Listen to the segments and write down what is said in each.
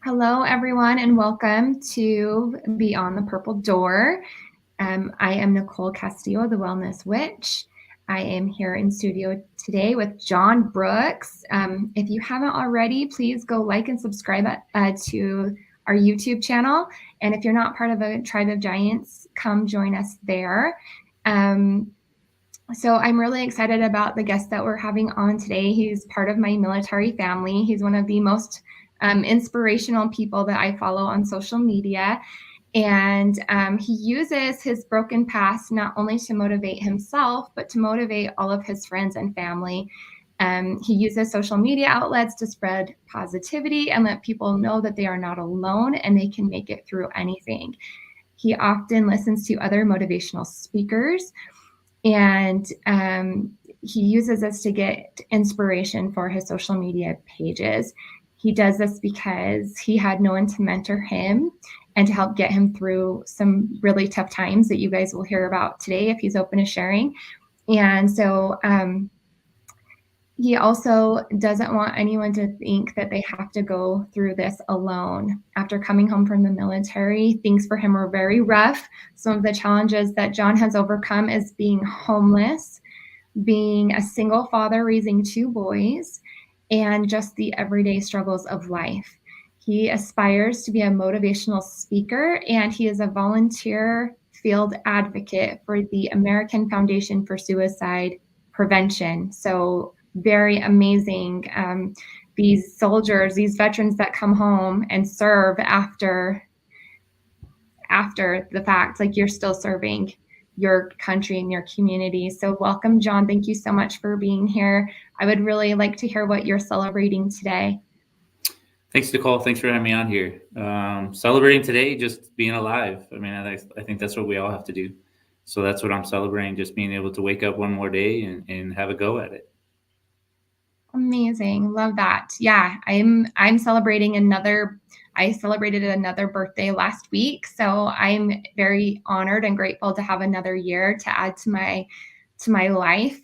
Hello, everyone, and welcome to Beyond the Purple Door. I am Nicole Castillo, the Wellness Witch. I am here in studio today with John Brooks. If you haven't already, please go like and subscribe to our YouTube channel. And if you're not part of a tribe of giants, come join us there. So I'm really excited about the guest that we're having on today. He's part of my military family. He's one of the most inspirational people that I follow on social media. And he uses his broken past not only to motivate himself, but to motivate all of his friends and family. He uses social media outlets to spread positivity and let people know that they are not alone and they can make it through anything. He often listens to other motivational speakers, and he uses this to get inspiration for his social media pages. He does this because he had no one to mentor him and to help get him through some really tough times that you guys will hear about today if he's open to sharing. And so he also doesn't want anyone to think that they have to go through this alone. After coming home from the military, things for him were very rough. Some of the challenges that John has overcome is being homeless, being a single father raising two boys, and just the everyday struggles of life. He aspires to be a motivational speaker, and he is a volunteer field advocate for the American Foundation for Suicide Prevention. So very amazing. These soldiers, these veterans that come home and serve after the fact, like you're still serving your country and your community. So welcome, John. Thank you so much for being here. I would really like to hear what you're celebrating today. Thanks, Nicole. Thanks for having me on here. Celebrating today, just being alive. I mean, I think that's what we all have to do. So that's what I'm celebrating, just being able to wake up one more day and have a go at it. Amazing. Love that. Yeah, I'm celebrating I celebrated another birthday last week. So I'm very honored and grateful to have another year to add to my life.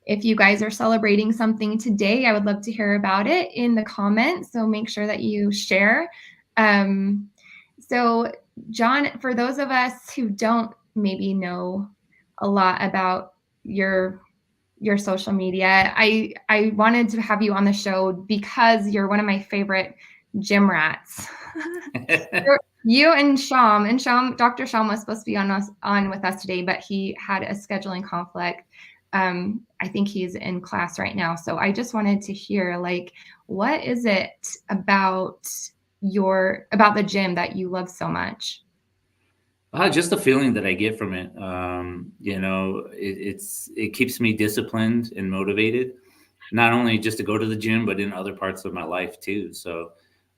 If you guys are celebrating something today, I would love to hear about it in the comments. So make sure that you share. So John, for those of us who don't maybe know a lot about your social media, I wanted to have you on the show because you're one of my favorite gym rats. You and Sham, Dr. Sham was supposed to be on with us today, but he had a scheduling conflict. I think he's in class right now. So I just wanted to hear, like, what is it about the gym that you love so much? Just the feeling that I get from it. It keeps me disciplined and motivated, not only just to go to the gym, but in other parts of my life too. So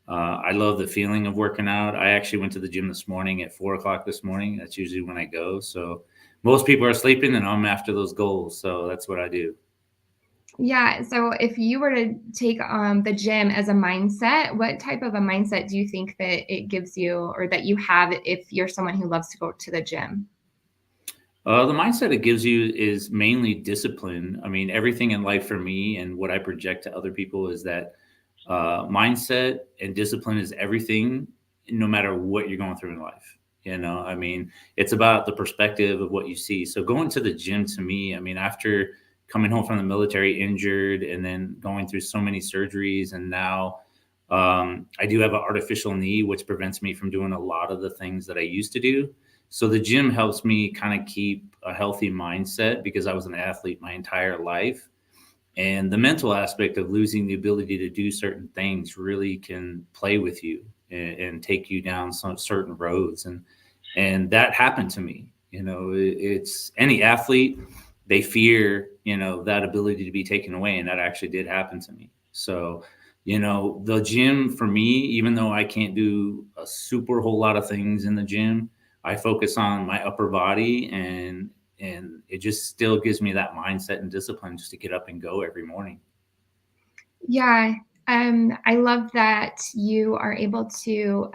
I love the feeling of working out. I actually went to the gym this morning at 4 o'clock this morning. That's usually when I go. So most people are sleeping and I'm after those goals. So that's what I do. Yeah. So if you were to take the gym as a mindset, what type of a mindset do you think that it gives you or that you have if you're someone who loves to go to the gym? The mindset it gives you is mainly discipline. I mean, everything in life for me and what I project to other people is that mindset and discipline is everything, no matter what you're going through in life. I mean, it's about the perspective of what you see. So going to the gym to me, I mean, after coming home from the military injured and then going through so many surgeries, and now I do have an artificial knee, which prevents me from doing a lot of the things that I used to do. So the gym helps me kind of keep a healthy mindset because I was an athlete my entire life. And the mental aspect of losing the ability to do certain things really can play with you and take you down some certain roads. And that happened to me. It's any athlete, they fear, that ability to be taken away. And that actually did happen to me. So, the gym for me, even though I can't do a super whole lot of things in the gym, I focus on my upper body and it just still gives me that mindset and discipline just to get up and go every morning. Yeah. I love that you are able to,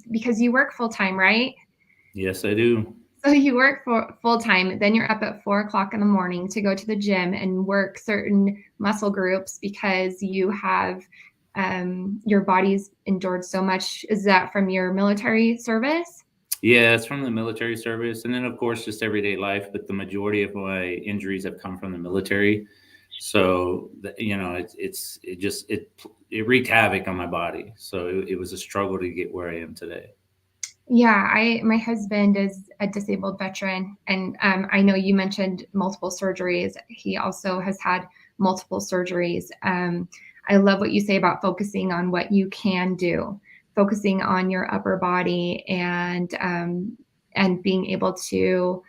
because you work full time, right? Yes, I do. So you work for full time, then you're up at 4 o'clock in the morning to go to the gym and work certain muscle groups because you have your body's endured so much. Is that from your military service? Yeah, it's from the military service, and then of course just everyday life. But the majority of my injuries have come from the military, so it wreaked havoc on my body. So it was a struggle to get where I am today. Yeah, I my husband is a disabled veteran, and I know you mentioned multiple surgeries. He also has had multiple surgeries. I love what you say about focusing on what you can do, focusing on your upper body, and being able to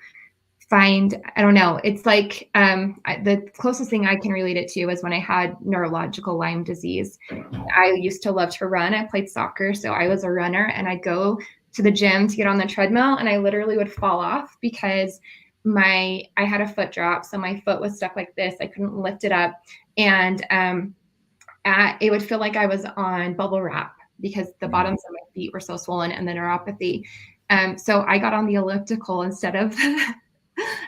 find, I don't know, it's like the closest thing I can relate it to is when I had neurological Lyme disease. I used to love to run. I played soccer, so I was a runner, and I'd go to the gym to get on the treadmill, and I literally would fall off because I had a foot drop, so my foot was stuck like this. I couldn't lift it up, and it would feel like I was on bubble wrap because the Mhm. bottoms of my feet were so swollen and the neuropathy. So I got on the elliptical instead of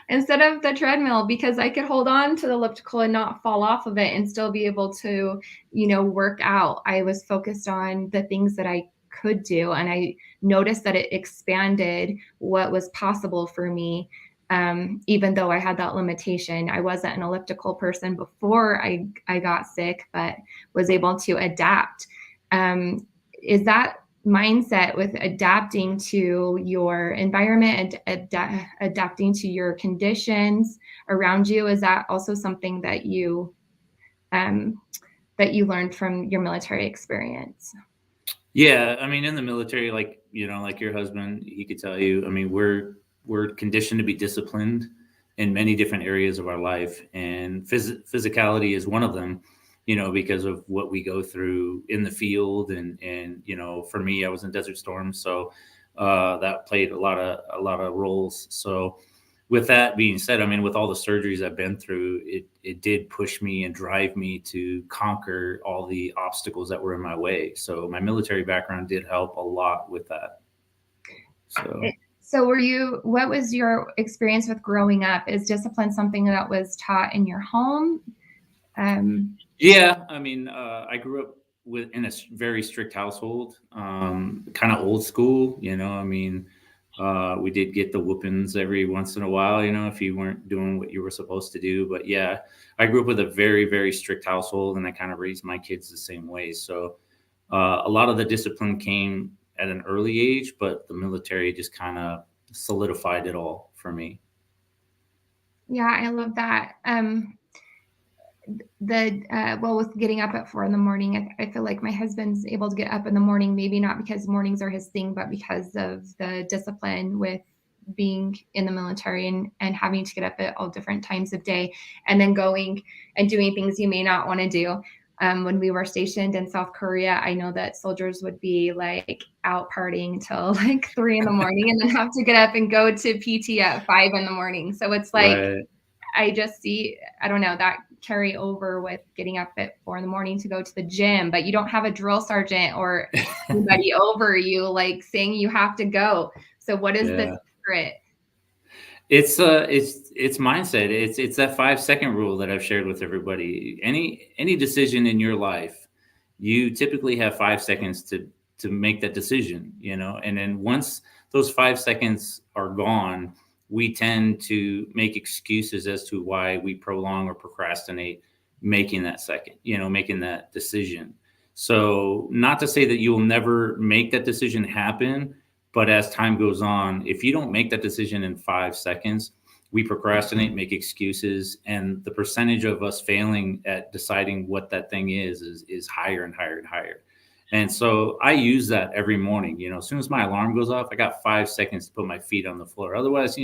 instead of the treadmill because I could hold on to the elliptical and not fall off of it and still be able to, work out. I was focused on the things that I could do, and I noticed that it expanded what was possible for me. Even though I had that limitation, I wasn't an elliptical person before I got sick, but was able to adapt. Um, is that mindset with adapting to your environment and adapting to your conditions around you, is that also something um, that you learned from your military experience? Yeah, I mean, in the military, like your husband, he could tell you. I mean, we're conditioned to be disciplined in many different areas of our life, and physicality is one of them. Because of what we go through in the field, and for me, I was in Desert Storm, so that played a lot of roles. So with that being said, I mean, with all the surgeries I've been through, it did push me and drive me to conquer all the obstacles that were in my way. So my military background did help a lot with that. So So what was your experience with growing up? Is discipline something that was taught in your home? Um, yeah, I mean, I grew up in a very strict household, kind of old school. I mean, we did get the whoopings every once in a while, if you weren't doing what you were supposed to do. But yeah, I grew up with a very, very strict household, and I kind of raised my kids the same way. So a lot of the discipline came at an early age, but the military just kind of solidified it all for me. yeah, I love that. With getting up at 4 in the morning, I feel like my husband's able to get up in the morning, maybe not because mornings are his thing, but because of the discipline with being in the military and having to get up at all different times of day and then going and doing things you may not want to do. When we were stationed in South Korea, I know that soldiers would be like out partying till like 3 in the morning and then have to get up and go to PT at 5 in the morning. So it's like Right. I just see, I don't know, that carry over with getting up at 4 in the morning to go to the gym, but you don't have a drill sergeant or anybody over you like saying you have to go. So what is the Yeah. secret? It's mindset. It's that 5 second rule that I've shared with everybody. Any decision in your life, you typically have 5 seconds to make that decision, and then once those 5 seconds are gone, we tend to make excuses as to why we prolong or procrastinate making that second, making that decision. So not to say that you will never make that decision happen, but as time goes on, if you don't make that decision in 5 seconds, we procrastinate, make excuses, and the percentage of us failing at deciding what that thing is higher and higher and higher. And so I use that every morning. As soon as my alarm goes off, I got 5 seconds to put my feet on the floor. Otherwise,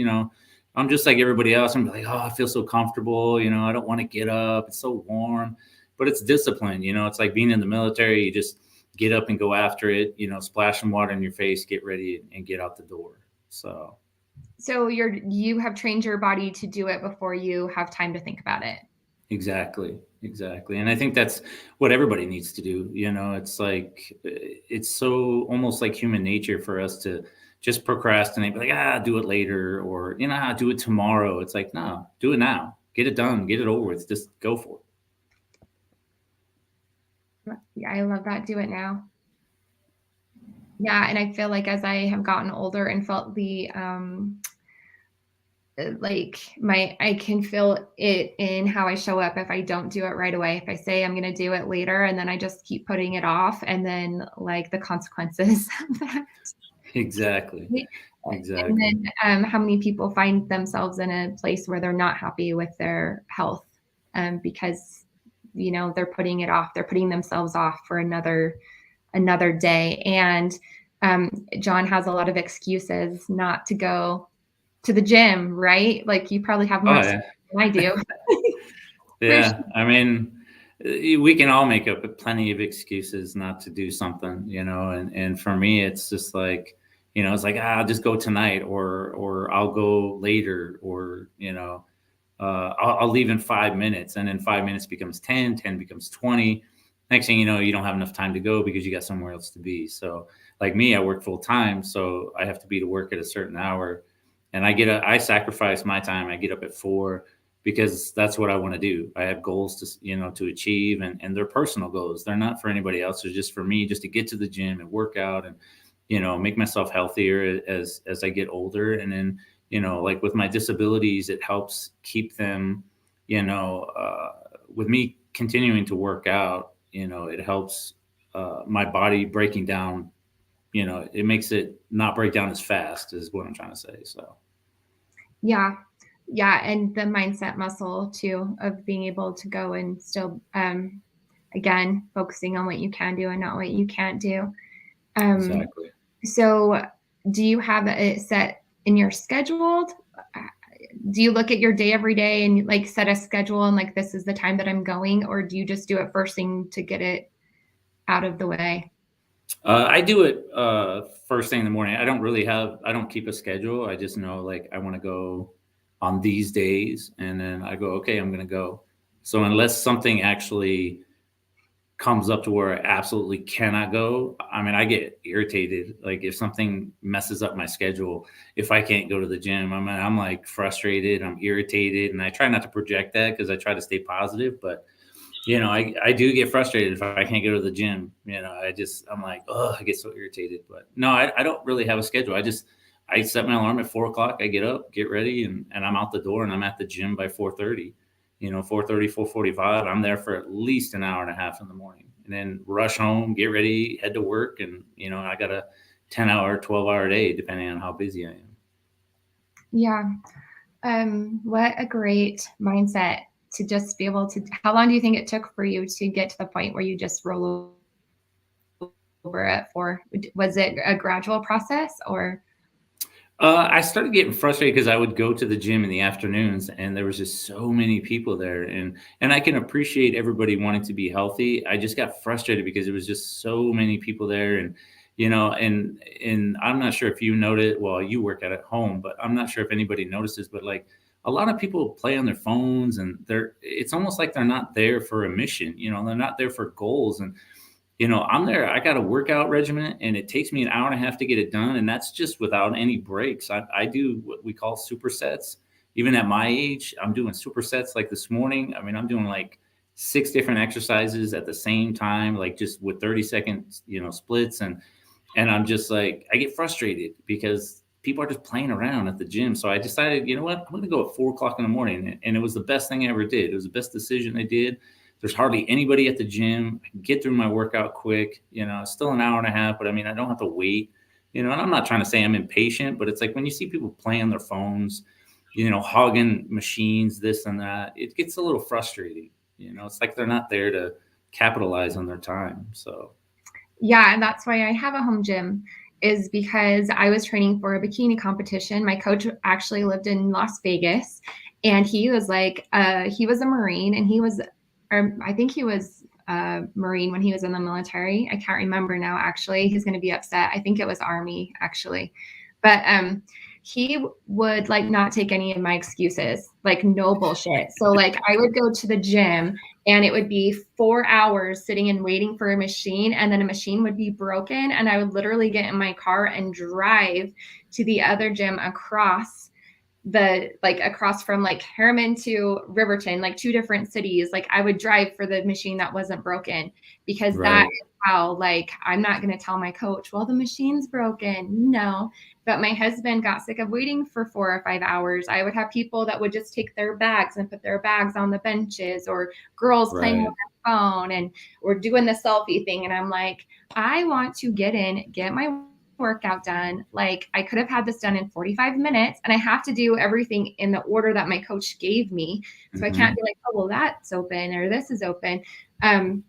I'm just like everybody else. I'm like, oh, I feel so comfortable. I don't want to get up. It's so warm, but it's discipline. It's like being in the military. You just get up and go after it, splash some water in your face, get ready and get out the door. So So you have trained your body to do it before you have time to think about it. exactly. Exactly. And I think that's what everybody needs to do. It's like, it's so almost like human nature for us to just procrastinate, be like, do it later, or, do it tomorrow. It's like, no, do it now, get it done, get it over with, just go for it. Yeah, I love that. Do it now. Yeah, and I feel like as I have gotten older and felt the like my I can feel it in how I show up if I don't do it right away. If I say I'm gonna do it later and then I just keep putting it off, and then like the consequences of that. Exactly. And Exactly. then how many people find themselves in a place where they're not happy with their health because they're putting it off. They're putting themselves off for another day. And John has a lot of excuses not to go to the gym, right? Like you probably have more Oh excuses yeah. than I do. For Yeah. sure. I mean, we can all make up plenty of excuses not to do something, and for me, it's just like, it's like, I'll just go tonight, or I'll go later, or, I'll leave in 5 minutes, and then 5 minutes becomes 10, 10 becomes 20. Next thing you know, you don't have enough time to go because you got somewhere else to be. So, like me, I work full time, so I have to be to work at a certain hour, and I sacrifice my time. I get up at 4 because that's what I want to do. I have goals to achieve, and they're personal goals. They're not for anybody else. They're just for me, just to get to the gym and work out and make myself healthier as I get older. And then like with my disabilities, it helps keep them, with me continuing to work out, it helps my body breaking down, it makes it not break down as fast, is what I'm trying to say. So, Yeah. Yeah. And the mindset muscle too of being able to go and still, again, focusing on what you can do and not what you can't do. Um, exactly. so do you have it set in your schedule? Do you look at your day every day and like set a schedule and like this is the time that I'm going, or do you just do it first thing to get it out of the way? I do it first thing in the morning. I don't keep a schedule. I just know, like, I want to go on these days, and then I go, okay, I'm going to go. So unless something actually comes up to where I absolutely cannot go, I mean, I get irritated. Like if something messes up my schedule, if I can't go to the gym, I'm like frustrated. I'm irritated, and I try not to project that because I try to stay positive, but I do get frustrated if I can't go to the gym. I'm like, oh, I get so irritated. But no, I don't really have a schedule. I set my alarm at 4 o'clock. I get up, get ready, and I'm out the door, and I'm at the gym by 4:30. 4:30, 4:45. I'm there for at least an hour and a half in the morning, and then rush home, get ready, head to work, and I got a 10-hour, 12-hour day depending on how busy I am. Yeah. What a great mindset to just be able to. How long do you think it took for you to get to the point where you just roll over it for? Was it a gradual process or? I started getting frustrated because I would go to the gym in the afternoons, and there was just so many people there, and I can appreciate everybody wanting to be healthy. I just got frustrated because there was just so many people there, and and I'm not sure if you noticed. Well, you work at home, but I'm not sure if anybody notices. But like a lot of people play on their phones, and it's almost like they're not there for a mission. They're not there for goals, and I'm there. I got a workout regimen, and it takes me an hour and a half to get it done. And that's just without any breaks. I do what we call supersets. Even at my age, I'm doing supersets like this morning. I mean, I'm doing like 6 different exercises at the same time, like just with 30-second, splits. And I'm just like, I get frustrated because people are just playing around at the gym. So I decided, you know what, I'm going to go at 4 o'clock in the morning. And it was the best thing I ever did. It was the best decision I did. There's hardly anybody at the gym. I can get through my workout quick. It's still an hour and a half, but I mean, I don't have to wait. And I'm not trying to say I'm impatient, but it's like when you see people playing their phones, hogging machines, this and that, it gets a little frustrating. It's like they're not there to capitalize on their time. So, Yeah, and that's why I have a home gym is because I was training for a bikini competition. My coach actually lived in Las Vegas and he was like he was a Marine and he was or I think he was a Marine when he was in the military. I can't remember now actually. He's going to be upset. I think it was Army actually. But he would like not take any of my excuses, like no bullshit. So like I would go to the gym and it would be 4 hours sitting and waiting for a machine, and then a machine would be broken and I would literally get in my car and drive to the other gym across like across from like Harriman to Riverton, like 2 different cities, like I would drive for the machine that wasn't broken, because that Right. is how, like, I'm not going to tell my coach, well, the machine's broken. No. But my husband got sick of waiting for 4 or 5 hours. I would have people that would just take their bags and put their bags on the benches, or girls playing on Right. their phone, and or doing the selfie thing. And I'm like, I want to get in, get my workout done. Like, I could have had this done in 45 minutes, and I have to do everything in the order that my coach gave me. So I can't Hmm. be like, oh, well, that's open or this is open. Um,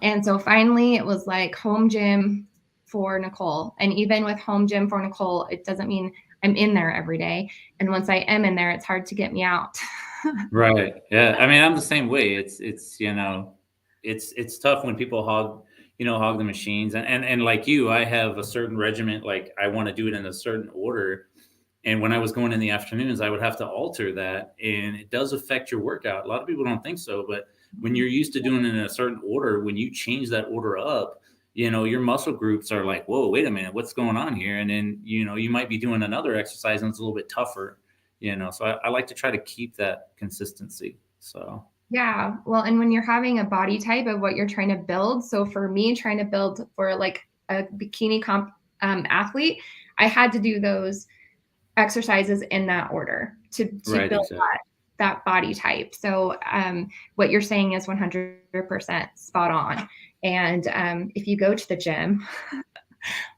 and so finally it was like home gym for Nicole. And even with home gym for Nicole, it doesn't mean I'm in there every day. And once I am in there, it's hard to get me out. Right. Yeah. I mean, I'm the same way. It's tough when people hog the machines, and like you, I have a certain regiment. Like, I want to do it in a certain order. And when I was going in the afternoons, I would have to alter that, and it does affect your workout. A lot of people don't think so, but when you're used to doing it in a certain order, when you change that order up, your muscle groups are like, "Whoa, wait a minute, what's going on here?" And then, you might be doing another exercise and it's a little bit tougher, So I like to try to keep that consistency. So Yeah. Well, and when you're having a body type of what you're trying to build. So for me, trying to build for like a bikini comp athlete, I had to do those exercises in that order to right, build exactly. that body type. So what you're saying is 100% spot on. And if you go to the gym,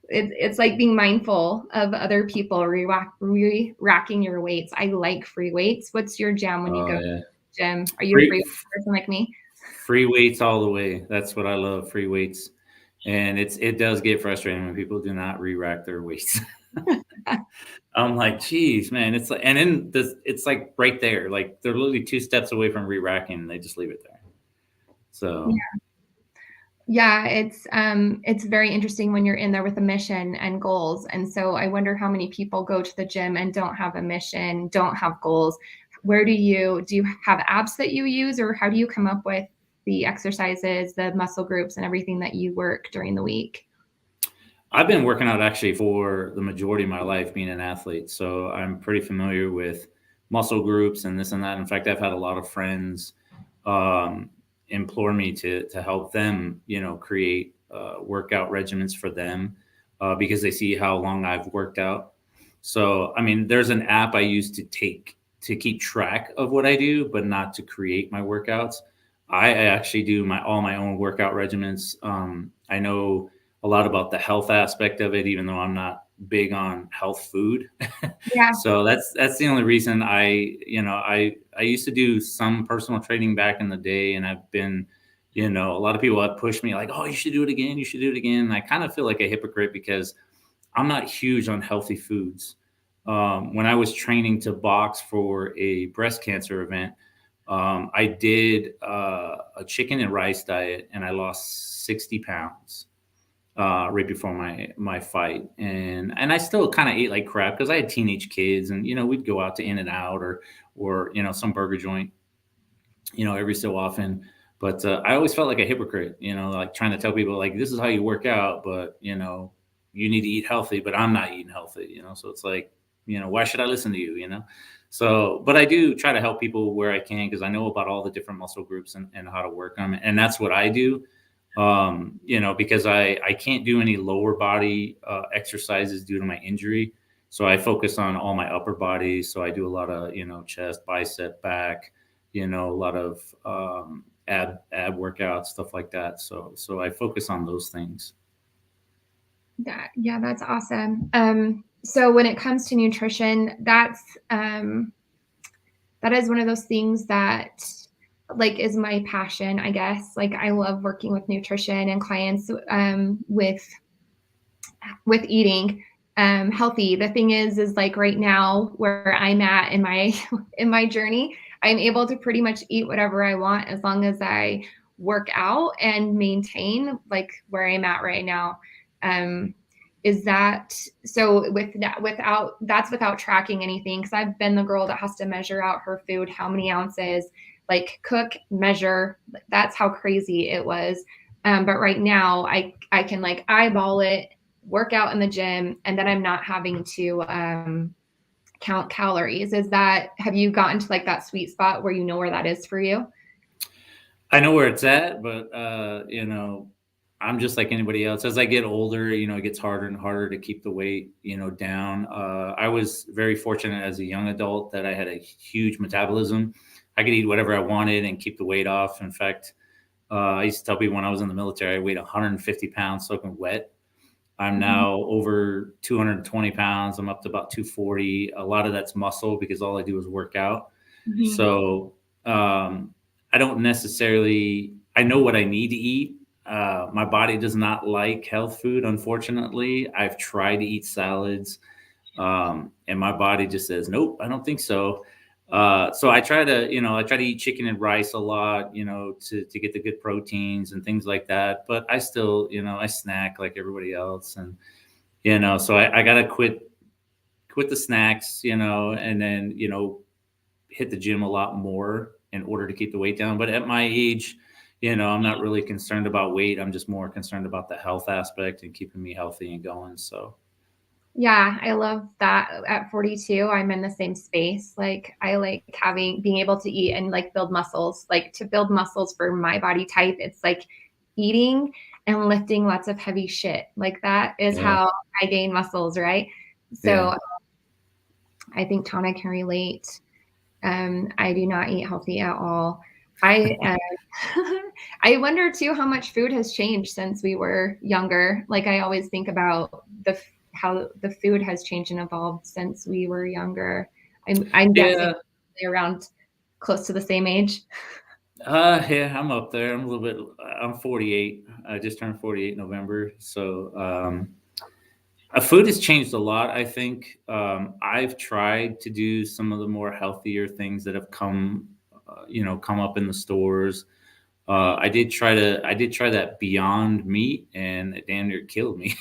it's like being mindful of other people re-racking your weights. I like free weights. What's your jam when you go Oh to yeah, the gym? Are you a free free person like me? free weights all the way. That's what I love, free weights. And it does get frustrating when people do not re-rack their weights. I'm like, geez, man, it's like, and then it's like right there, like they're literally 2 steps away from re-racking, and they just leave it there. So Yeah, it's very interesting when you're in there with a mission and goals. And so I wonder how many people go to the gym and don't have a mission, don't have goals. Where do you have apps that you use, or how do you come up with the exercises, the muscle groups, and everything that you work during the week? I've been working out actually for the majority of my life being an athlete. So I'm pretty familiar with muscle groups and this and that. In fact, I've had a lot of friends um, implore me to help them, create workout regimens for them because they see how long I've worked out. So, I mean, there's an app I use to keep track of what I do, but not to create my workouts. I actually do all my own workout regimens. I know a lot about the health aspect of it, even though I'm not big on health food. Yeah. So that's the only reason I used to do some personal training back in the day, and I've been, a lot of people have pushed me like, oh, you should do it again, you should do it again. And I kind of feel like a hypocrite because I'm not huge on healthy foods. When I was training to box for a breast cancer event, I did a chicken and rice diet, and I lost 60 pounds right before my fight, and I still kind of ate like crap because I had teenage kids, and we'd go out to In and Out or some burger joint, every so often. But I always felt like a hypocrite, like trying to tell people like this is how you work out, but you need to eat healthy, but I'm not eating healthy, So it's like, why should I listen to you? So, but I do try to help people where I can because I know about all the different muscle groups and how to work them, and that's what I do. Because I can't do any lower body exercises due to my injury. So I focus on all my upper body. So I do a lot of, chest, bicep, back, a lot of ab workouts, stuff like that. So I focus on those things. Yeah, that's awesome. So when it comes to nutrition, that is one of those things that like is my passion, I guess. Like, I love working with nutrition and clients with eating healthy. The thing is like right now where I'm at in my in my journey, I'm able to pretty much eat whatever I want as long as I work out and maintain like where I'm at right now. Um, is that so? With that, without tracking anything, because I've been the girl that has to measure out her food, how many ounces, like cook, measure. That's how crazy it was. But right now, I can like eyeball it, work out in the gym, and then I'm not having to count calories. Have you gotten to like that sweet spot where you know where that is for you? I know where it's at, but I'm just like anybody else. As I get older, it gets harder and harder to keep the weight, down. I was very fortunate as a young adult that I had a huge metabolism. I could eat whatever I wanted and keep the weight off. In fact, I used to tell people when I was in the military, I weighed 150 pounds soaking wet. I'm Mhm. now over 220 pounds. I'm up to about 240. A lot of that's muscle because all I do is work out. Mhm. So um, I don't necessarily, I know what I need to eat. My body does not like health food, unfortunately. I've tried to eat salads, and my body just says, nope, I don't think so. So I try to eat chicken and rice a lot, to get the good proteins and things like that. But I still, I snack like everybody else. And, so I got to quit the snacks, and then, hit the gym a lot more in order to keep the weight down. But at my age, I'm not really concerned about weight. I'm just more concerned about the health aspect and keeping me healthy and going. So, Yeah, I love that at 42, I'm in the same space. Like I like being able to eat and like build muscles. Like to build muscles for my body type, it's like eating and lifting lots of heavy shit. Like that is yeah, how I gain muscles, right? yeah. So I think Tana can relate. I do not eat healthy at all. I I wonder too how much food has changed since we were younger. Like I always think about how the food has changed and evolved since we were younger. I'm guessing Yeah. around close to the same age. Yeah, I'm up there. I'm a little bit, I'm 48. I just turned 48 in November. So, food has changed a lot, I think. I've tried to do some of the more healthier things that have come up in the stores. I did try that Beyond Meat, and it damn near killed me.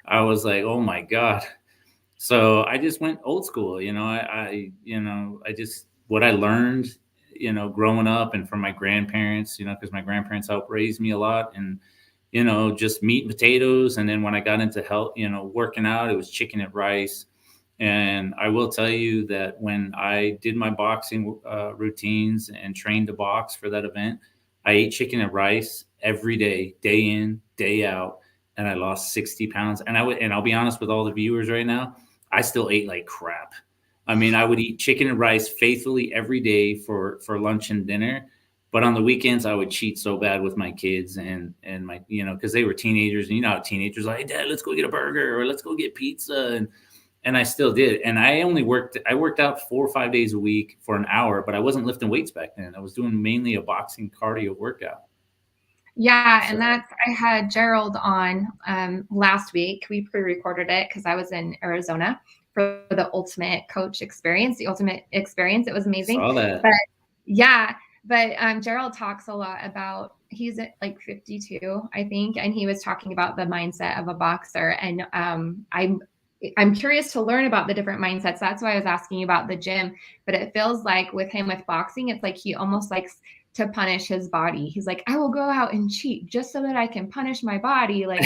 I was like, oh my God. So I just went old school, I just, what I learned, growing up and from my grandparents, because my grandparents helped raise me a lot, and, just meat and potatoes. And then when I got into health, working out, it was chicken and rice. And I will tell you that when I did my boxing routines and trained to box for that event, I ate chicken and rice every day, day in, day out, and I lost 60 pounds. And I'll be honest with all the viewers right now, I still ate like crap. I mean, I would eat chicken and rice faithfully every day for lunch and dinner, but on the weekends I would cheat so bad with my kids and my, because they were teenagers, and how teenagers are like, hey, Dad, let's go get a burger or let's go get pizza, and I still did. And I worked out 4 or 5 days a week for an hour, but I wasn't lifting weights back then. I was doing mainly a boxing cardio workout. Yeah, and So I had Gerald on last week. We pre-recorded it because I was in Arizona for the ultimate coach experience, the ultimate experience. It was amazing. saw But that. yeah, but Gerald talks a lot about he's at like 52, I think, and he was talking about the mindset of a boxer. And I'm curious to learn about the different mindsets. That's why I was asking you about the gym. But it feels like with him with boxing, it's like he almost likes to punish his body. He's like, I will go out and cheat just so that I can punish my body, like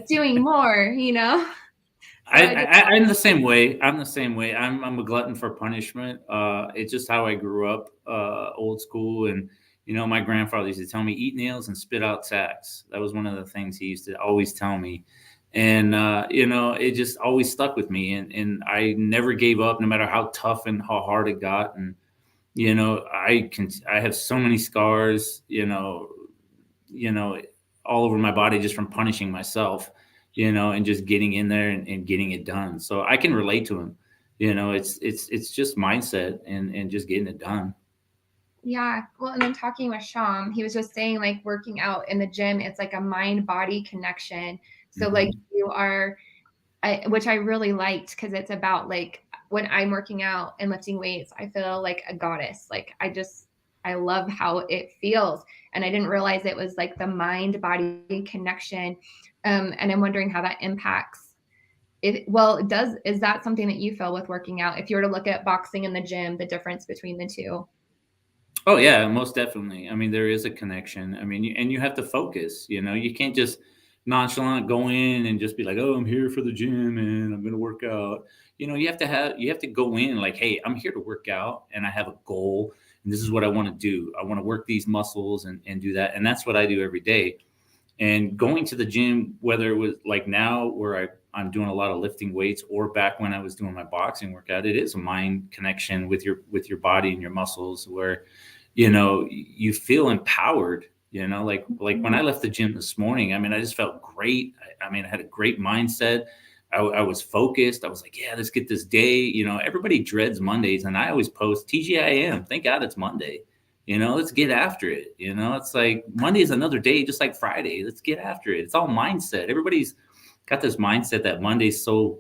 doing more. So I just I'm the same way. I'm the same way. I'm a glutton for punishment. It's just how I grew up, old school. And my grandfather used to tell me, eat nails and spit out sacks. That was one of the things he used to always tell me. And it just always stuck with me. And I never gave up, no matter how tough and how hard it got. And I have so many scars, you know, all over my body just from punishing myself, and just getting in there and getting it done. So I can relate to him. It's just mindset and just getting it done. Yeah. Well, and then talking with Sham, he was just saying like working out in the gym, it's like a mind body connection. So like Mhm. you are which I really liked because it's about like when I'm working out and lifting weights, I feel like a goddess. Like I love how it feels. And I didn't realize it was like the mind body connection. And I'm wondering how that impacts it. Well, it does. Is that something that you feel with working out? If you were to look at boxing and the gym, the difference between the two? Oh yeah, most definitely. I mean, there is a connection. I mean, and you have to focus. You can't just nonchalant go in and just be like, oh, I'm here for the gym and I'm going to work out. You have to go in like, hey, I'm here to work out and I have a goal and this is what I want to do. I want to work these muscles and do that. And that's what I do every day. And going to the gym, whether it was like now where I'm doing a lot of lifting weights or back when I was doing my boxing workout, it is a mind connection with your body and your muscles where, you feel empowered, like when I left the gym this morning, I mean, I just felt great. I mean, I had a great mindset. I was focused. I was like, yeah, let's get this day. Everybody dreads Mondays and I always post TGIM. Thank God it's Monday. Let's get after it. It's like Monday is another day, just like Friday. Let's get after it. It's all mindset. Everybody's got this mindset that Monday's so,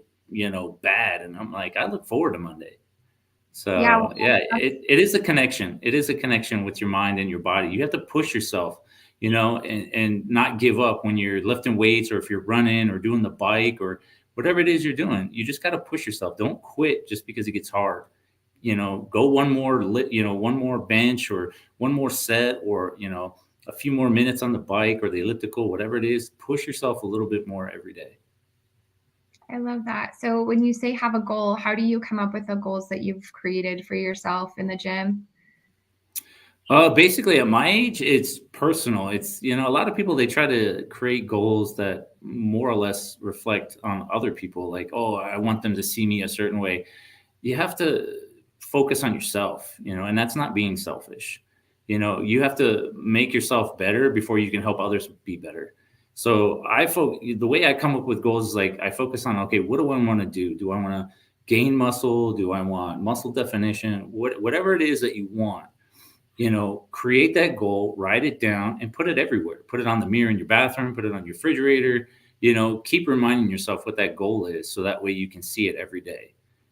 bad. And I'm like, I look forward to Monday. Yeah, So well, yeah, it is a connection. It is a connection with your mind and your body. You have to push yourself, and not give up when you're lifting weights or if you're running or doing the bike or whatever it is you're doing. You just got to push yourself. Don't quit just because it gets hard. Go one more bench or one more set or, a few more minutes on the bike or the elliptical, whatever it is, push yourself a little bit more every day. I love that. So when you say have a goal, how do you come up with the goals that you've created for yourself in the gym? Basically, at my age, it's personal. It's, a lot of people, they try to create goals that more or less reflect on other people. Like, oh, I want them to see me a certain way. You have to focus on yourself, and that's not being selfish. You have to make yourself better before you can help others be better. So the way I come up with goals is like I focus on, okay, what do I want to do? Do I want to gain muscle? Do I want muscle definition? Whatever it is that you want, create that goal, write it down, and put it everywhere. Put it on the mirror in your bathroom, put it on your refrigerator. Keep reminding yourself what that goal is so that way you can see it every day.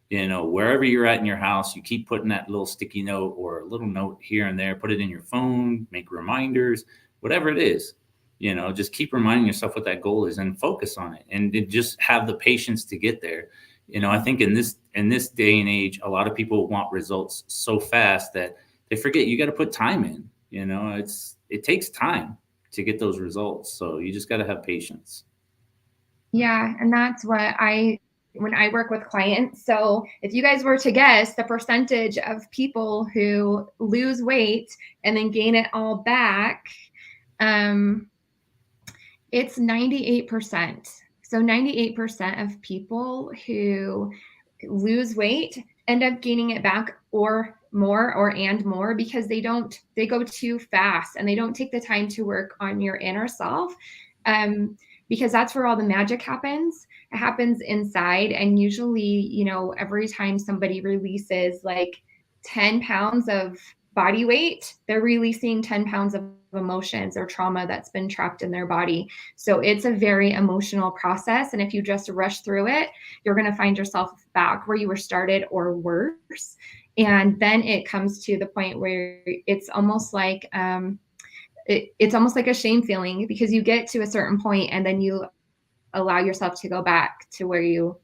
Wherever you're at in your house, you keep putting that little sticky note or a little note here and there, put it in your phone, make reminders, whatever it is. Just keep reminding yourself what that goal is and focus on it and just have the patience to get there. I think in this day and age, a lot of people want results so fast that they forget you got to put time in. It takes time to get those results. So you just got to have patience. Yeah, and that's what when I work with clients. So if you guys were to guess the percentage of people who lose weight and then gain it all back, um, it's 98%. So 98% of people who lose weight end up gaining it back or more because they go too fast and they don't take the time to work on your inner self. Because that's where all the magic happens. It happens inside. And usually, every time somebody releases like 10 pounds of body weight, they're releasing 10 pounds of emotions or trauma that's been trapped in their body. So it's a very emotional process. And if you just rush through it, you're going to find yourself back where you were started or worse. And then it comes to the point where it's almost like, it's almost like a shame feeling because you get to a certain point and then you allow yourself to go back to where you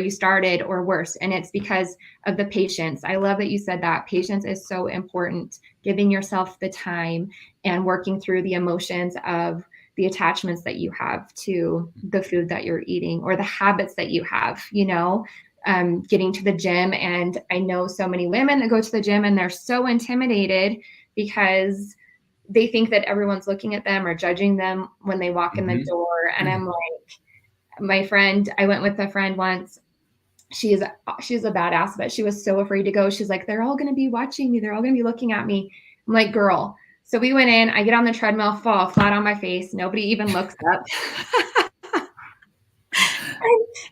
started or worse. And it's because of the patience. I love that you said that. Patience is so important, giving yourself the time and working through the emotions of the attachments that you have to the food that you're eating or the habits that you have, getting to the gym. And I know so many women that go to the gym and they're so intimidated because they think that everyone's looking at them or judging them when they walk in the Mm-hmm. door. And I'm like, I went with a friend once. She's a badass, but she was so afraid to go. She's like, they're all going to be watching me. They're all going to be looking at me. I'm like, girl. So we went in, I get on the treadmill, fall flat on my face. Nobody even looks up.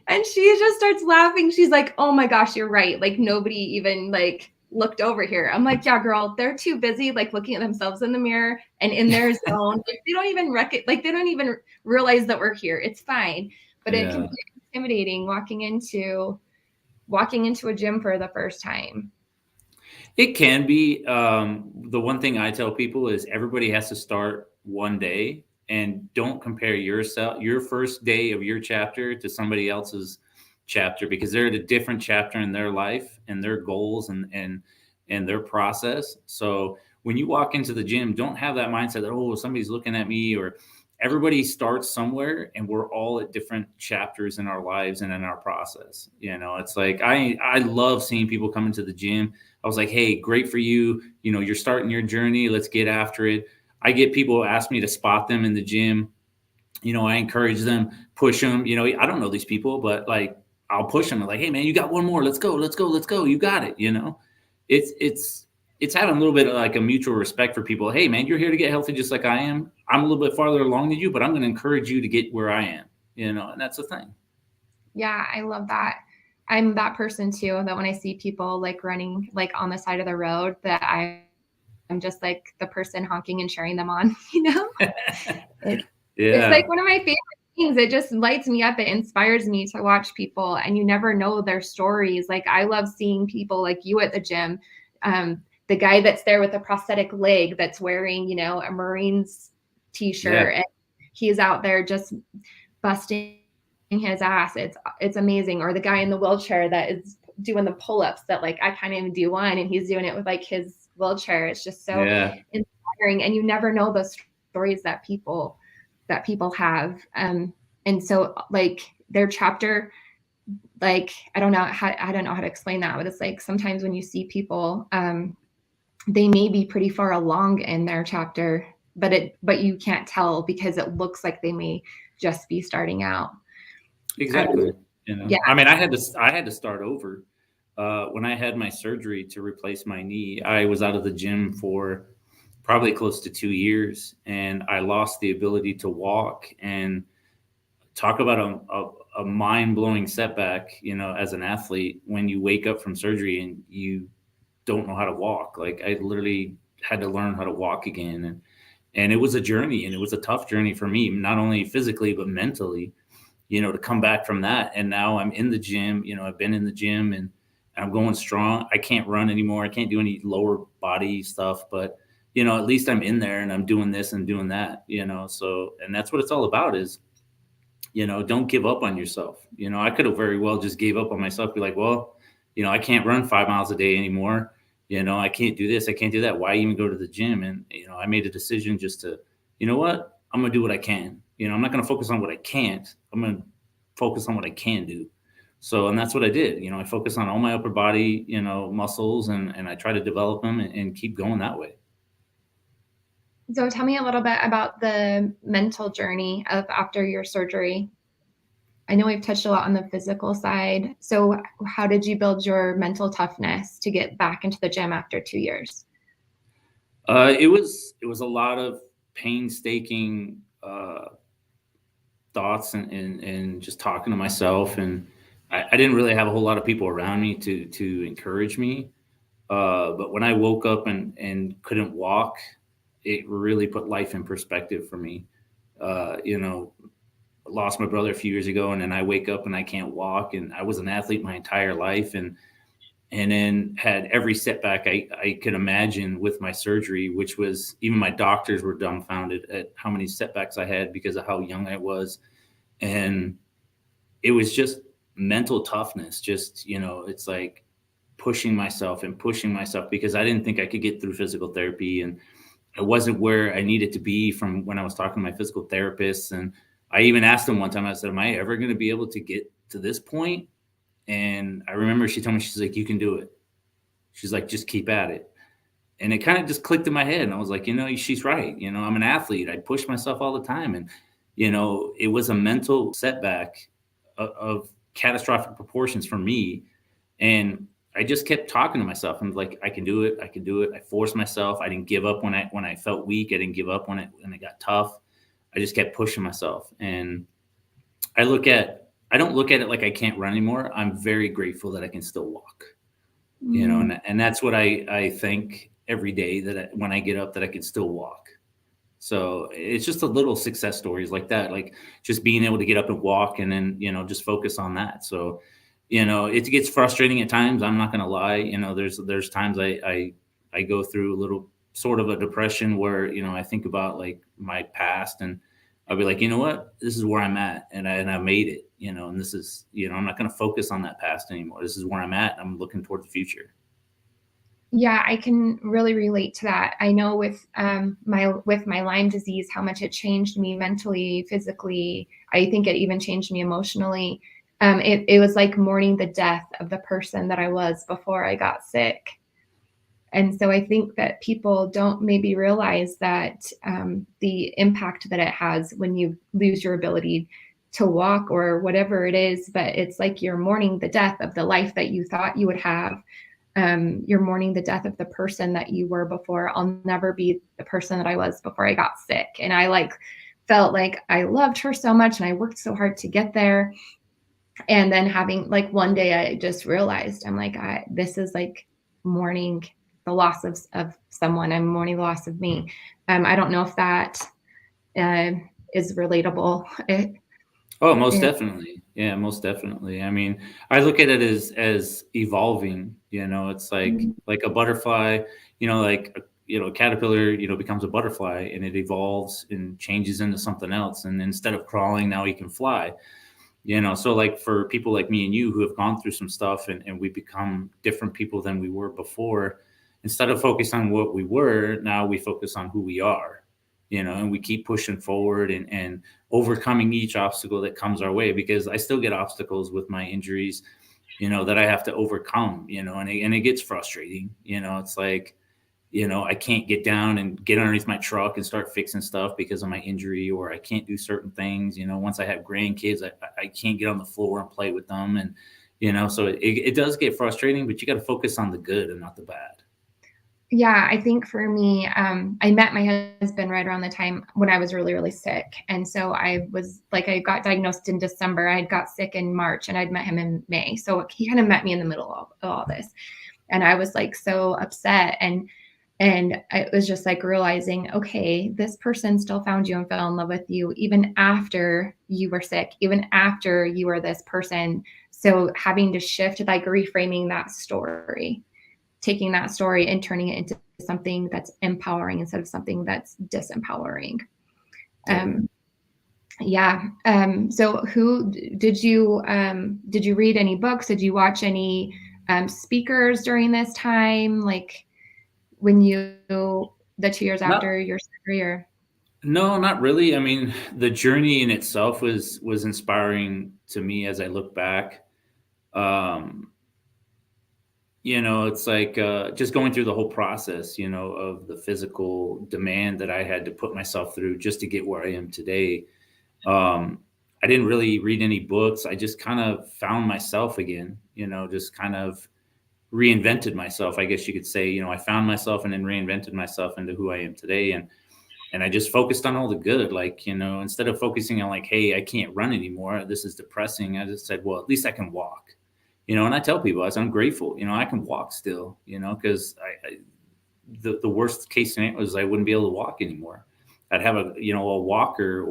and she just starts laughing. She's like, oh my gosh, you're right. Like nobody even like looked over here. I'm like, yeah, girl, they're too busy like looking at themselves in the mirror and in their zone. Like, they don't even they don't even realize that we're here. It's fine. But it can Yeah. be intimidating walking into a gym for the first time. It can be. The one thing I tell people is everybody has to start one day and don't compare your first day of your chapter to somebody else's chapter because they're at a different chapter in their life and their goals and their process. So when you walk into the gym, don't have that mindset that, oh, somebody's looking at me or everybody starts somewhere, and we're all at different chapters in our lives and in our process. It's like I love seeing people come into the gym. I was like, hey, great for you. You're starting your journey. Let's get after it. I get people ask me to spot them in the gym. I encourage them, push them. I don't know these people, but like I'll push them. Like, hey man, you got one more. Let's go, let's go, let's go. You got it. It's having a little bit of like a mutual respect for people. Hey man, you're here to get healthy just like I am. I'm a little bit farther along than you, but I'm going to encourage you to get where I am. And that's the thing. Yeah, I love that. I'm that person too, that when I see people like running like on the side of the road, that I'm just like the person honking and cheering them on, It's, it's Yeah. like one of my favorite things. It just lights me up. It inspires me to watch people, and you never know their stories. Like I love seeing people like you at the gym. The guy that's there with a prosthetic leg that's wearing, a Marines t-shirt, Yeah. and he's out there just busting his ass. It's amazing. Or the guy in the wheelchair that is doing the pull-ups that like I can't even do one, and he's doing it with like his wheelchair. It's just so Yeah. inspiring, and you never know the stories that people have. And so like their chapter, like I don't know how to explain that, but it's like sometimes when you see people, they may be pretty far along in their chapter, but you can't tell because it looks like they may just be starting out. Exactly. Yeah. I mean, I had to start over. When I had my surgery to replace my knee, I was out of the gym for probably close to 2 years, and I lost the ability to walk. And talk about a mind-blowing setback, as an athlete, when you wake up from surgery and you don't know how to walk. Like I literally had to learn how to walk again. And it was a journey, and it was a tough journey for me, not only physically, but mentally, to come back from that. And now I'm in the gym. I've been in the gym, and I'm going strong. I can't run anymore. I can't do any lower body stuff, but at least I'm in there and I'm doing this and doing that, so, and that's what it's all about is, don't give up on yourself. I could have very well just gave up on myself, be like, well, I can't run 5 miles a day anymore. I can't do this. I can't do that. Why even go to the gym? And, I made a decision just to, what, I'm going to do what I can. I'm not going to focus on what I can't. I'm going to focus on what I can do. So, and that's what I did. I focus on all my upper body, muscles, and I try to develop them and keep going that way. So tell me a little bit about the mental journey of after your surgery. I know we've touched a lot on the physical side. So how did you build your mental toughness to get back into the gym after 2 years? It was a lot of painstaking thoughts and just talking to myself. And I didn't really have a whole lot of people around me to encourage me. But when I woke up and couldn't walk, it really put life in perspective for me. Lost my brother a few years ago, and then I wake up and I can't walk, and I was an athlete my entire life, and then had every setback I could imagine with my surgery, which was, even my doctors were dumbfounded at how many setbacks I had because of how young I was. And it was just mental toughness. Just, it's like pushing myself and pushing myself, because I didn't think I could get through physical therapy. And I wasn't where I needed to be from when I was talking to my physical therapist. And I even asked him one time, I said, am I ever going to be able to get to this point? And I remember she told me, she's like, you can do it. She's like, just keep at it. And it kind of just clicked in my head. And I was like, she's right. I'm an athlete. I push myself all the time. And, it was a mental setback of catastrophic proportions for me. And I just kept talking to myself. I'm like, I can do it. I can do it. I forced myself. I didn't give up when I felt weak. I didn't give up when it got tough. I just kept pushing myself. And I don't look at it like I can't run anymore. I'm very grateful that I can still walk, and that's what I think every day, that when I get up, that I can still walk. So it's just a little success stories like that, like just being able to get up and walk, and then, just focus on that. So, it gets frustrating at times. I'm not going to lie. There's times I go through a little sort of a depression where, I think about like my past, and I'll be like, you know what, this is where I'm at, and I made it, and this is, I'm not going to focus on that past anymore. This is where I'm at. I'm looking toward the future. Yeah, I can really relate to that. I know with my Lyme disease, how much it changed me mentally, physically. I think it even changed me emotionally. It was like mourning the death of the person that I was before I got sick. And so I think that people don't maybe realize that the impact that it has when you lose your ability to walk or whatever it is, but it's like you're mourning the death of the life that you thought you would have. You're mourning the death of the person that you were before. I'll never be the person that I was before I got sick. And I like felt like I loved her so much and I worked so hard to get there. And then having like one day I just realized I'm like, this is like mourning the loss of someone. I'm mourning the loss of me. I don't know if that uh, is relatable. Oh, most It, definitely. Yeah, most definitely. I mean, I look at it as evolving, it's like a butterfly, a caterpillar, becomes a butterfly and it evolves and changes into something else. And instead of crawling, now he can fly. So like for people like me and you who have gone through some stuff and we become different people than we were before, instead of focus on what we were, now we focus on who we are, and we keep pushing forward and overcoming each obstacle that comes our way, because I still get obstacles with my injuries, that I have to overcome, and it gets frustrating. It's like, I can't get down and get underneath my truck and start fixing stuff because of my injury, or I can't do certain things. Once I have grandkids, I can't get on the floor and play with them. And, so it does get frustrating, but you got to focus on the good and not the bad. yeah, I think for me, I met my husband right around the time when I was really, really sick. And so I was like, I got diagnosed in December. I got sick in March and I'd met him in May. So he kind of met me in the middle of all this. And I was like so upset. And it was just like realizing, okay, this person still found you and fell in love with you even after you were sick, even after you were this person. So having to shift, like reframing that story, taking that story and turning it into something that's empowering instead of something that's disempowering. Yep. Um, yeah. So who did you read any books? Did you watch any speakers during this time? Like when the 2 years Not, after your surgery or no, not really. I mean, the journey in itself was inspiring to me as I look back. Um, it's like just going through the whole process, of the physical demand that I had to put myself through just to get where I am today. Um, I didn't really read any books. I just kind of found myself again, just kind of reinvented myself, I guess you could say. I found myself and then reinvented myself into who I am today. And I just focused on all the good. Like, instead of focusing on like, hey, I can't run anymore, this is depressing, I just said, well, at least I can walk. And I tell people, I said, I'm grateful, I can walk still, because the worst case scenario is I wouldn't be able to walk anymore. I'd have a walker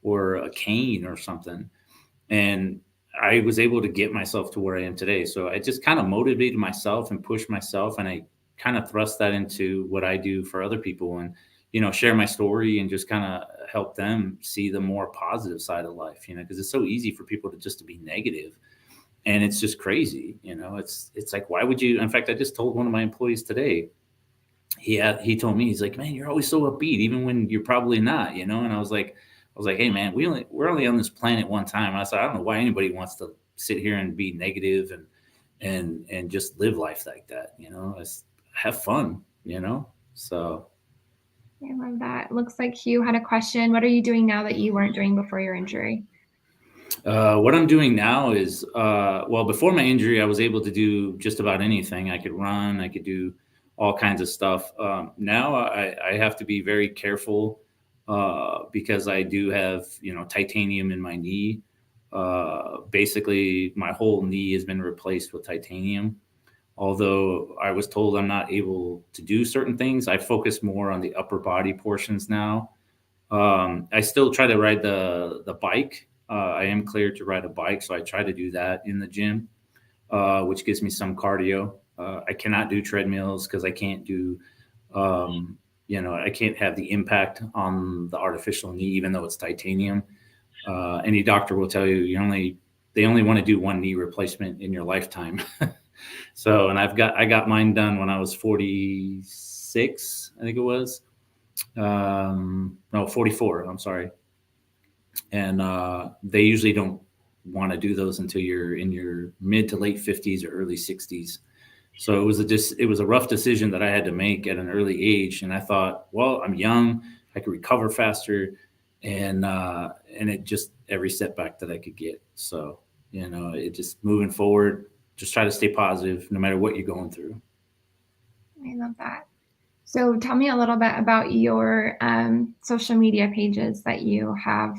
or a cane or something. And I was able to get myself to where I am today. So I just kind of motivated myself and pushed myself, and I kind of thrust that into what I do for other people, and share my story and just kind of help them see the more positive side of life, because it's so easy for people to be negative. And it's just crazy. It's like, why would you? In fact, I just told one of my employees today, he told me, he's like, man, you're always so upbeat, even when you're probably not, and I was like, hey man, we're only on this planet one time. I said, I don't know why anybody wants to sit here and be negative and just live life like that. It's have fun, so. I love that. Looks like Hugh had a question. What are you doing now that you weren't doing before your injury? What I'm doing now is, well, before my injury, I was able to do just about anything. I could run, I could do all kinds of stuff. Now I have to be very careful because I do have, titanium in my knee. Basically, my whole knee has been replaced with titanium. Although I was told I'm not able to do certain things, I focus more on the upper body portions now. I still try to ride the bike. I am cleared to ride a bike, so I try to do that in the gym, which gives me some cardio. I cannot do treadmills because I can't do, I can't have the impact on the artificial knee, even though it's titanium. Any doctor will tell you they only want to do one knee replacement in your lifetime. So, and I got mine done when I was 46, I think it was. No, 44. I'm sorry. And they usually don't want to do those until you're in your mid to late 50s or early 60s. So it was a rough decision that I had to make at an early age, and I thought, well, I'm young, I could recover faster, and it just every setback that I could get. So it just moving forward, just try to stay positive no matter what you're going through. I love that. So tell me a little bit about your social media pages that you have.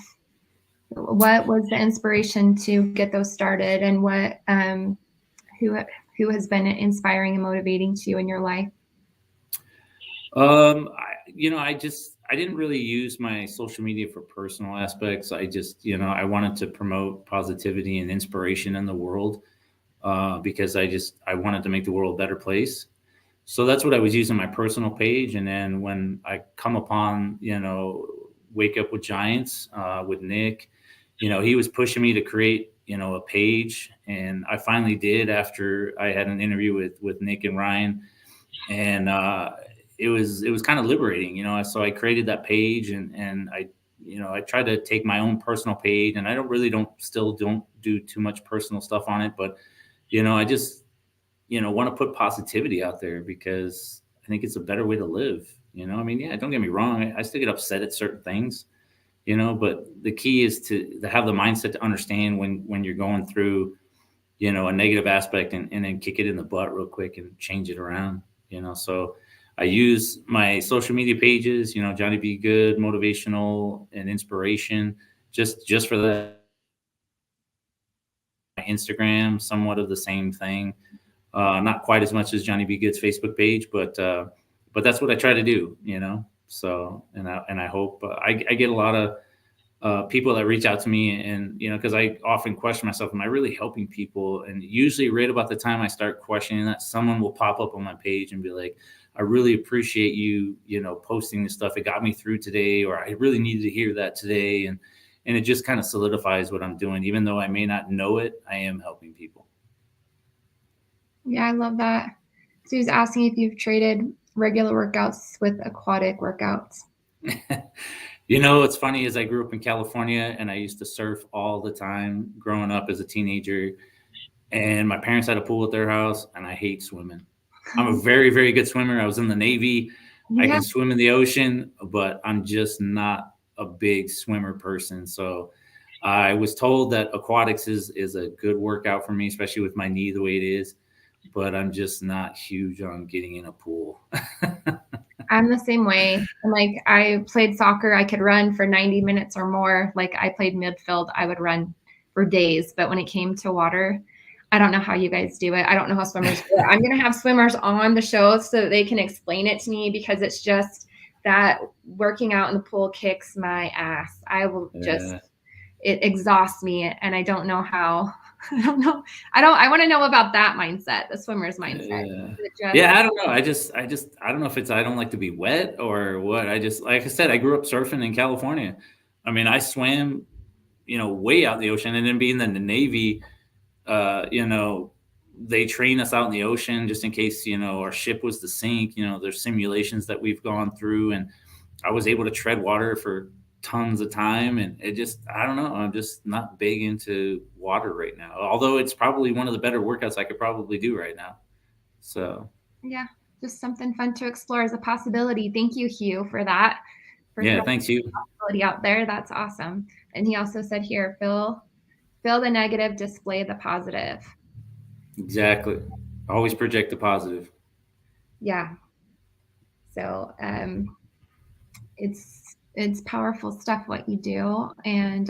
What was the inspiration to get those started, and who who has been inspiring and motivating to you in your life? I didn't really use my social media for personal aspects. I just, I wanted to promote positivity and inspiration in the world, because I wanted to make the world a better place. So that's what I was using my personal page. And then when I come upon, Wake Up with Giants, with Nick, he was pushing me to create, a page. And I finally did after I had an interview with Nick and Ryan. And it was kind of liberating, So I created that page, and I tried to take my own personal page, and I don't do too much personal stuff on it, but I just want to put positivity out there because I think it's a better way to live. I mean, yeah, don't get me wrong. I still get upset at certain things, but the key is to have the mindset to understand when you're going through, a negative aspect, and then kick it in the butt real quick and change it around, So I use my social media pages, Johnny Be Good, Motivational, and Inspiration, just for that. Instagram, somewhat of the same thing. Not quite as much as Johnny B. Good's Facebook page, but that's what I try to do, So, and I hope I get a lot of people that reach out to me, and because I often question myself, am I really helping people? And usually, right about the time I start questioning that, someone will pop up on my page and be like, "I really appreciate you, posting this stuff. It got me through today," or "I really needed to hear that today," and it just kind of solidifies what I'm doing, even though I may not know it. I am helping people. Yeah, I love that. So he was asking if you've traded regular workouts with aquatic workouts. What's funny is I grew up in California, and I used to surf all the time growing up as a teenager. And my parents had a pool at their house, and I hate swimming. I'm a very, very good swimmer. I was in the Navy. I Yeah, can swim in the ocean, but I'm just not a big swimmer person. So I was told that aquatics is a good workout for me, especially with my knee the way it is. But I'm just not huge on getting in a pool. I'm the same way. And like I played soccer, I could run for 90 minutes or more. Like I played midfield, I would run for days. But when it came to water, I don't know how you guys do it. I don't know how swimmers do it. I'm going to have swimmers on the show so that they can explain it to me, because it's just that working out in the pool kicks my ass. I will just, Yeah. it exhausts me, and I don't know how. I don't know. I want to know about that mindset, the swimmer's mindset. Yeah. Is it just, Yeah, I don't know. I don't know if it's I don't like to be wet or what. I just, like I said, I grew up surfing in California. I mean, I swam, way out in the ocean, and then being in the Navy, uh, you know, they train us out in the ocean just in case, our ship was to sink. There's simulations that we've gone through, and I was able to tread water for tons of time. And it just, I don't know. I'm just not big into water right now, although it's probably one of the better workouts I could probably do right now. So, yeah, just something fun to explore as a possibility. Thank you, Hugh, for that, for yeah, throwing thanks you. the possibility out there. That's awesome. And he also said here, fill the negative, display the positive. Exactly. Always project the positive. Yeah. So it's powerful stuff what you do. And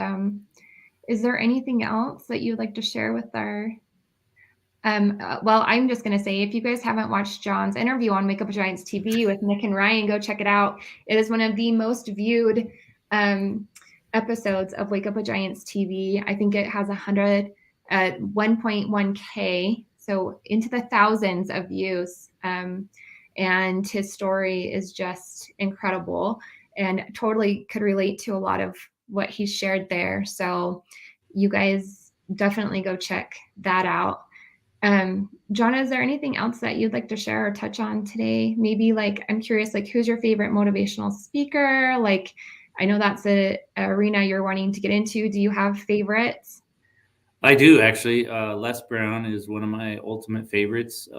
is there anything else that you'd like to share with our well, I'm just going to say, if you guys haven't watched John's interview on Wake Up with Giants TV with Nick and Ryan, go check it out. It is one of the most viewed episodes of Wake Up with Giants TV. I think it has 1.1K, so into the thousands of views. And his story is just incredible and totally could relate to a lot of what he shared there. So you guys definitely go check that out. Jonna, is there anything else that you'd like to share or touch on today? Maybe like, I'm curious, like, who's your favorite motivational speaker? Like, I know that's a arena you're wanting to get into. Do you have favorites? I do actually. Les Brown is one of my ultimate favorites.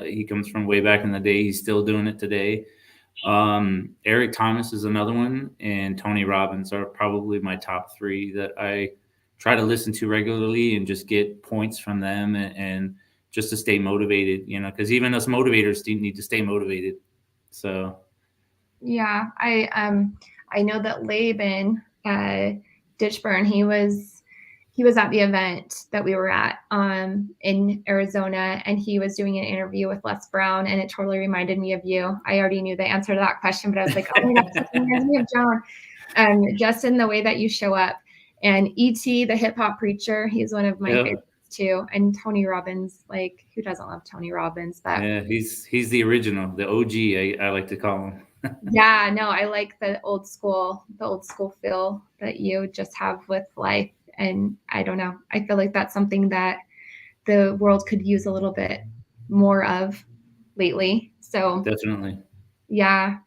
He comes from way back in the day. He's still doing it today. Eric Thomas is another one, and Tony Robbins are probably my top three that I try to listen to regularly and just get points from them and just to stay motivated. Because even us motivators need to stay motivated. So Yeah, I know that Laban Ditchburn, he was at the event that we were at in Arizona, and he was doing an interview with Les Brown, and it totally reminded me of you. I already knew the answer to that question, but I was like, oh my gosh, it reminds me of John. Just in the way that you show up. And E.T., the hip hop preacher, he's one of my yeah, favorites too. And Tony Robbins, like, who doesn't love Tony Robbins? But yeah, he's the original, the OG. I like to call him. yeah, no, I like the old school feel that you just have with life. And I don't know, I feel like that's something that the world could use a little bit more of lately. So Definitely. yeah.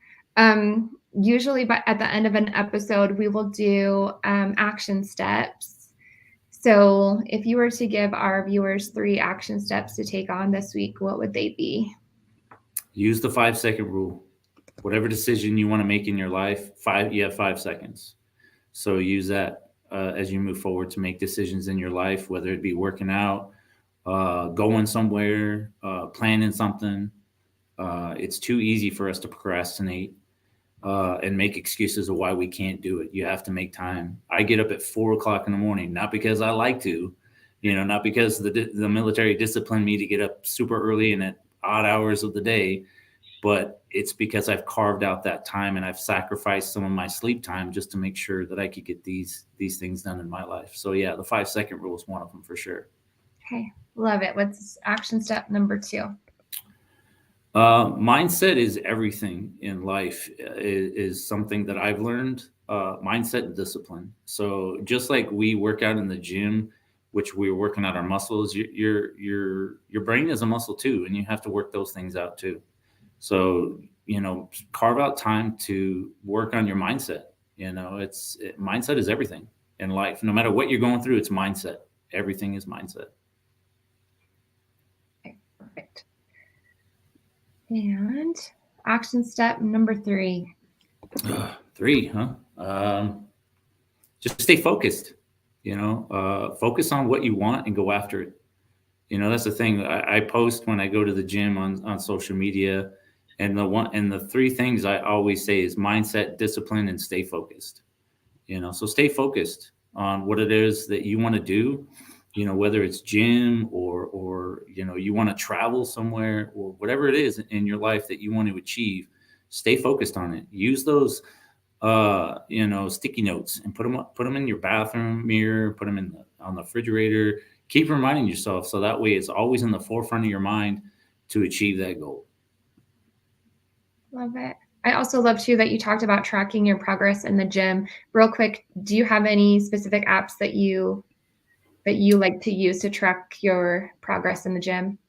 Usually but at the end of an episode, we will do action steps. So if you were to give our viewers 3 action steps to take on this week, what would they be? Use the 5-second rule. Whatever decision you want to make in your life, you have 5 seconds. So use that as you move forward to make decisions in your life, whether it be working out, going somewhere, planning something. It's too easy for us to procrastinate and make excuses of why we can't do it. You have to make time. I get up at 4 o'clock in the morning, not because I like to, not because the military disciplined me to get up super early and at odd hours of the day, but it's because I've carved out that time and I've sacrificed some of my sleep time just to make sure that I could get these things done in my life. So yeah, the 5-second rule is one of them for sure. Okay, love it. What's action step number 2? Mindset is everything in life. Is something that I've learned. Mindset and discipline. So just like we work out in the gym, which we're working out our muscles, your brain is a muscle too, and you have to work those things out too. So, carve out time to work on your mindset. Mindset is everything in life. No matter what you're going through, it's mindset. Everything is mindset. Okay, perfect. And action step number 3. 3, huh? Just stay focused. Focus on what you want and go after it. That's the thing. I post when I go to the gym on social media. And the 3 things I always say is mindset, discipline, and stay focused. So stay focused on what it is that you want to do, whether it's gym or you want to travel somewhere or whatever it is in your life that you want to achieve. Stay focused on it. Use those sticky notes and put them in your bathroom mirror, put them on the refrigerator. Keep reminding yourself so that way it's always in the forefront of your mind to achieve that goal. Love it. I also love too that you talked about tracking your progress in the gym. Real quick, do you have any specific apps that you like to use to track your progress in the gym?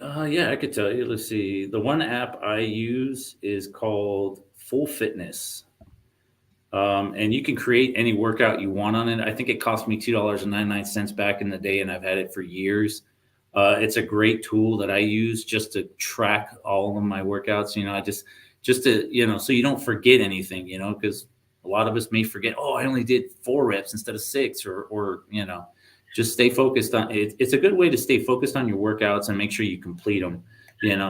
Yeah, I could tell you. Let's see. The one app I use is called Full Fitness. And you can create any workout you want on it. I think it cost me $2.99 back in the day, and I've had it for years. It's a great tool that I use just to track all of my workouts. I just to, so you don't forget anything, because a lot of us may forget, oh, I only did 4 reps instead of 6 or just stay focused on it. It's a good way to stay focused on your workouts and make sure you complete them,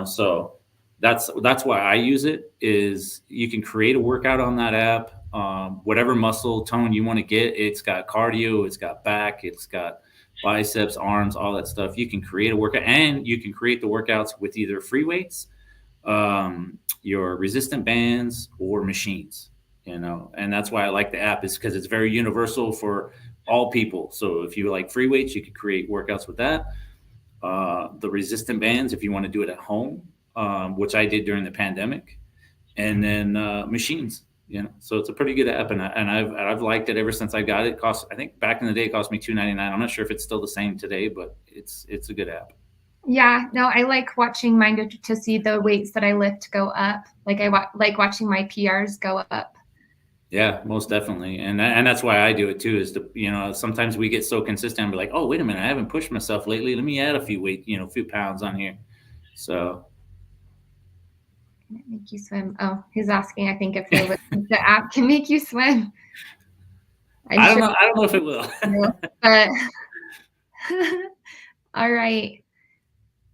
so that's why I use it. Is you can create a workout on that app, whatever muscle tone you want to get. It's got cardio, it's got back, it's got biceps, arms, all that stuff. You can create a workout, and you can create the workouts with either free weights, your resistant bands, or machines. And that's why I like the app, is because it's very universal for all people. So if you like free weights, you could create workouts with that. The resistant bands, if you want to do it at home, which I did during the pandemic, and then machines. So it's a pretty good app, and I've liked it ever since I got it. I think back in the day it cost me $2.99. I'm not sure if it's still the same today, but it's a good app. Yeah, no, I like watching mine to see the weights that I lift go up. Like like watching my PRs go up. Yeah, most definitely, and that's why I do it too. Is to sometimes we get so consistent and be like, oh wait a minute, I haven't pushed myself lately. Let me add a few a few pounds on here. So Can it make you swim? Oh, he's asking. I think if the app can make you swim. I'm I don't sure know. I don't know if it will. it will, but all right.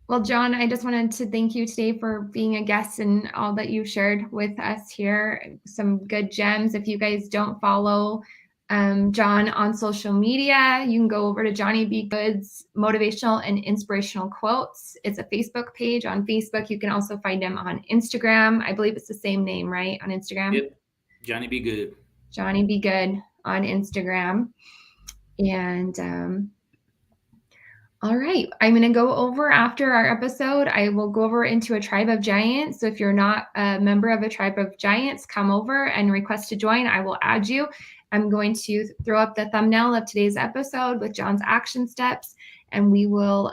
Well, John, I just wanted to thank you today for being a guest and all that you shared with us here. Some good gems. If you guys don't follow John on social media, you can go over to Johnny B. Good's Motivational and Inspirational Quotes. It's a Facebook page on Facebook. You can also find him on Instagram. I believe it's the same name, right? On Instagram? Yep, Johnny be good. Johnny B. Good on Instagram. And all right, I'm going to go over after our episode. I will go over into a tribe of giants. So if you're not a member of a tribe of giants, come over and request to join. I will add you. I'm going to throw up the thumbnail of today's episode with John's action steps, and we will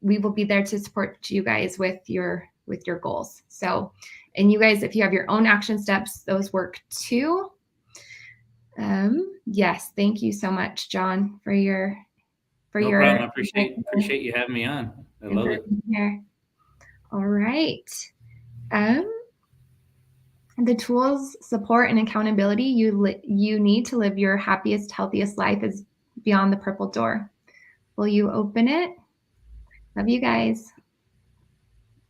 be there to support you guys with your goals. So, and you guys, if you have your own action steps, those work too. Yes, thank you so much, John, for your No problem. I appreciate you having me on. I love it. Here. All right. The tools, support, and accountability you need to live your happiest, healthiest life is beyond the purple door. Will you open it? Love you guys.